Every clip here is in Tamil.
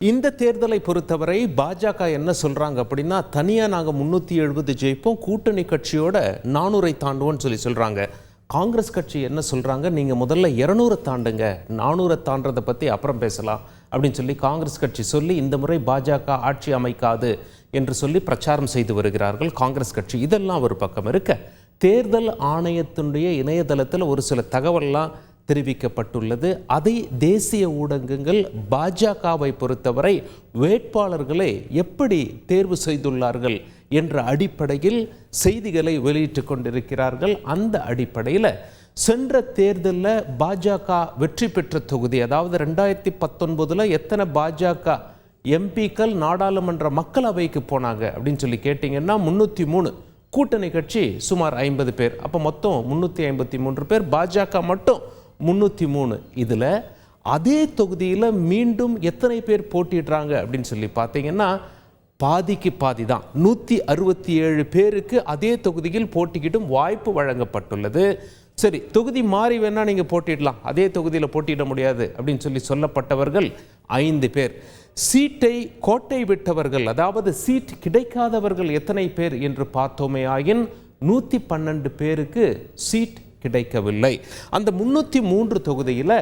இந்த தேர்தலை பொறுத்தவரை பாஜக என்ன சொல்றாங்க அப்படின்னா, தனியா நாங்க 370 ஜெயிப்போம், கூட்டணி கட்சியோட 400 தாண்டுவோம்னு சொல்றாங்க. காங்கிரஸ் கட்சி என்ன சொல்றாங்க, நீங்க முதல்ல 200 தாண்டுங்க, 400 தாண்டறதை பத்தி அப்புறம் பேசலாம் அப்படின்னு சொல்லி காங்கிரஸ் கட்சி சொல்லி இந்த முறை பாஜக ஆட்சி அமைக்காது என்று சொல்லி பிரச்சாரம் செய்து வருகிறார்கள் காங்கிரஸ் கட்சி. இதெல்லாம் ஒரு பக்கம் இருக்க, தேர்தல் ஆணையத்தினுடைய இணையதளத்தில் ஒரு சில தகவல்லாம் தெரிவிக்கப்பட்டுள்ளது. அதை தேசிய ஊடகங்கள் பாஜகவை பொறுத்தவரை வேட்பாளர்களை எப்படி தேர்வு செய்துள்ளார்கள் என்ற அடிப்படையில் செய்திகளை வெளியிட்டு கொண்டிருக்கிறார்கள். அந்த அடிப்படையில் சென்ற தேர்தலில் பாஜக வெற்றி பெற்ற தொகுதி, அதாவது 2019 எத்தனை பாஜக எம்பிக்கள் நாடாளுமன்ற மக்களவைக்கு போனாங்க அப்படின்னு சொல்லி கேட்டிங்கன்னா 303, கூட்டணி கட்சி சுமார் 50 பேர், அப்போ மொத்தம் 353 பேர், பாஜக மட்டும் 303. இதில் அதே தொகுதியில் மீண்டும் எத்தனை பேர் போட்டிடுறாங்க அப்படின்னு சொல்லி பார்த்தீங்கன்னா பாதிக்கு பாதி தான், 167 பேருக்கு அதே தொகுதியில் போட்டியிடும் வாய்ப்பு வழங்கப்பட்டுள்ளது. சரி, தொகுதி மாறி வேணா நீங்கள் போட்டிடலாம், அதே தொகுதியில் போட்டியிட முடியாது அப்படின்னு சொல்லப்பட்டவர்கள் 5 பேர். சீட்டை கோட்டை விட்டவர்கள், அதாவது சீட் கிடைக்காதவர்கள் எத்தனை பேர் என்று பார்த்தோமே ஆயின் 112 பேருக்கு சீட் கிடைக்கவில்லை. அந்த 303 தொகுதியில்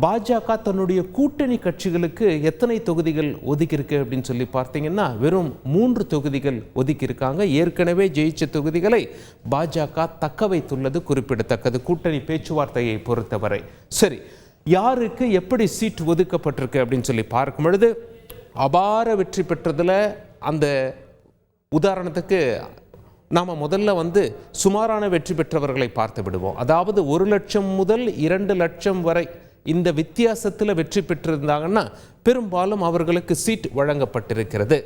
பாஜக தன்னுடைய கூட்டணி கட்சிகளுக்கு எத்தனை தொகுதிகள் ஒதுக்கியிருக்கு அப்படின்னு சொல்லி பார்த்தீங்கன்னா வெறும் 3 தொகுதிகள் ஒதுக்கியிருக்காங்க. ஏற்கனவே ஜெயிச்ச தொகுதிகளை பாஜக தக்க வைத்துள்ளது குறிப்பிடத்தக்கது கூட்டணி பேச்சுவார்த்தையை பொறுத்தவரை. சரி, யாருக்கு எப்படி சீட் ஒதுக்கப்பட்டிருக்கு அப்படின்னு சொல்லி பார்க்கும் பொழுது, அபார வெற்றி பெற்றதில் அந்த உதாரணத்துக்கு நாம் முதல்ல சுமாரான வெற்றி பெற்றவர்களை பார்த்து விடுவோம். அதாவது 1 லட்சம் முதல் 2 லட்சம் வரை இந்த வித்தியாசத்தில் வெற்றி பெற்றிருந்தாங்கன்னா பெரும்பாலும் அவர்களுக்கு சீட் வழங்கப்பட்டிருக்கிறது.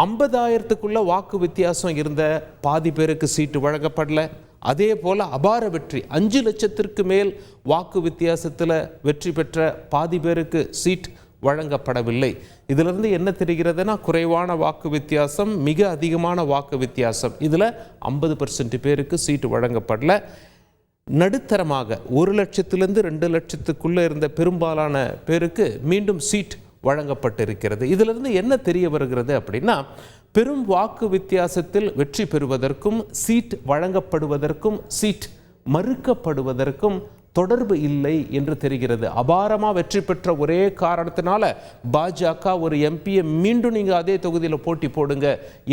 50,000க்குள்ள வாக்கு வித்தியாசம் இருந்த பாதி பேருக்கு சீட்டு வழங்கப்படல. அதே போல் அபார வெற்றி 5 லட்சத்திற்கு மேல் வாக்கு வித்தியாசத்தில் வெற்றி பெற்ற பாதி பேருக்கு சீட் வழங்கப்படவில்லை. இதிலிருந்து என்ன தெரிகிறதுனா, குறைவான வாக்கு வித்தியாசம், மிக அதிகமான வாக்கு வித்தியாசம், இதில் 50% பேருக்கு சீட்டு வழங்கப்படல. நடுத்தரமாக 1 லட்சத்திலிருந்து 2 லட்சத்துக்குள்ளே இருந்த பெரும்பாலான பேருக்கு மீண்டும் சீட் வழங்கப்பட்டிருக்கிறது. இதிலிருந்து என்ன தெரிய வருகிறது அப்படின்னா, பெரும் வாக்கு வித்தியாசத்தில் வெற்றி பெறுவதற்கும் சீட் வழங்கப்படுவதற்கும் சீட் மறுக்கப்படுவதற்கும் தொடர்பு இல்லை என்று தெரிகிறது. அபாரமாக வெற்றி பெற்ற ஒரே காரணத்தினால பாஜக ஒரு எம்பியை மீண்டும் நீங்கள் அதே தொகுதியில் போட்டி போடுங்க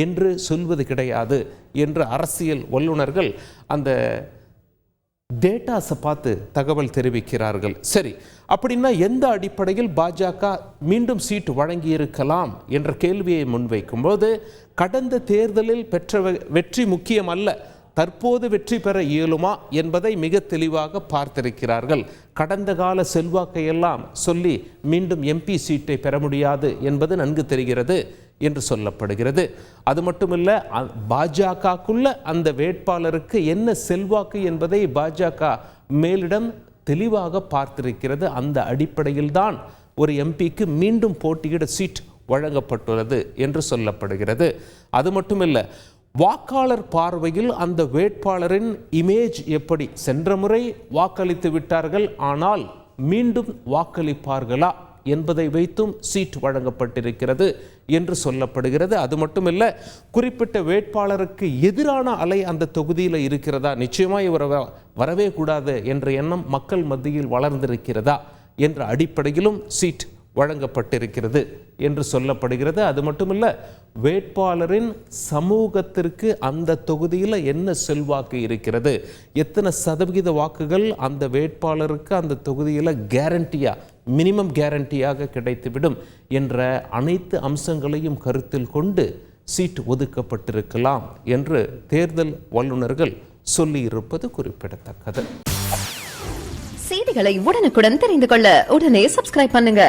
என்று சொல்வது கிடையாது என்று அரசியல் வல்லுநர்கள் அந்த டேட்டாஸை பார்த்து தகவல் தெரிவிக்கிறார்கள். சரி, அப்படின்னா எந்த அடிப்படையில் பாஜக மீண்டும் சீட்டு வழங்கியிருக்கலாம் என்ற கேள்வியை முன்வைக்கும் போது, கடந்த தேர்தலில் பெற்ற வெற்றி முக்கியம் அல்ல, தற்போது வெற்றி பெற இயலுமா என்பதை மிக தெளிவாக பார்த்திருக்கிறார்கள். கடந்த கால செல்வாக்கையெல்லாம் சொல்லி மீண்டும் எம்பி சீட்டை பெற முடியாது என்பது நன்கு தெரிகிறது என்று சொல்லப்படுகிறது. அது மட்டுமில்ல, பாஜகக்குள்ள அந்த வேட்பாளருக்கு என்ன செல்வாக்கு என்பதை பாஜக மேலிடம் தெளிவாக பார்த்திருக்கிறது. அந்த அடிப்படையில் தான் ஒரு எம்பிக்கு மீண்டும் போட்டியிட சீட் வழங்கப்பட்டுள்ளது என்று சொல்லப்படுகிறது. அது மட்டுமில்லை, வாக்காளர் பார்வையில் அந்த வேட்பாளரின் இமேஜ் எப்படி, சென்ற முறை வாக்களித்து விட்டார்கள் ஆனால் மீண்டும் வாக்களிப்பார்களா என்பதை வைத்தும் சீட் வழங்கப்பட்டிருக்கிறது என்று சொல்லப்படுகிறது. அது மட்டுமில்லை, குறிப்பிட்ட வேட்பாளருக்கு எதிரான அலை அந்த தொகுதியில் இருக்கிறதா, நிச்சயமாக இவர் வரவே கூடாது என்ற எண்ணம் மக்கள் மத்தியில் வளர்ந்திருக்கிறதா என்ற அடிப்படையிலும் சீட் வழங்கப்பட்டிருக்கிறது என்று சொல்லப்படுகிறது. அது மட்டுமில்லை, வேட்பாளரின் சமூகத்திற்கு அந்த தொகுதியில் என்ன செல்வாக்கு இருக்கிறது, எத்தனை சதவிகித வாக்குகள் அந்த வேட்பாளருக்கு அந்த தொகுதியில் கேரண்டியாக, மினிமம் கேரண்டியாக கிடைத்துவிடும் என்ற அனைத்து அம்சங்களையும் கருத்தில் கொண்டு சீட் ஒதுக்கப்பட்டிருக்கலாம் என்று தேர்தல் வல்லுநர்கள் சொல்லியிருப்பது குறிப்பிடத்தக்கது. செய்திகளை உடனுக்குடன் தெரிந்து கொள்ள உடனே சப்ஸ்கிரைப் பண்ணுங்க.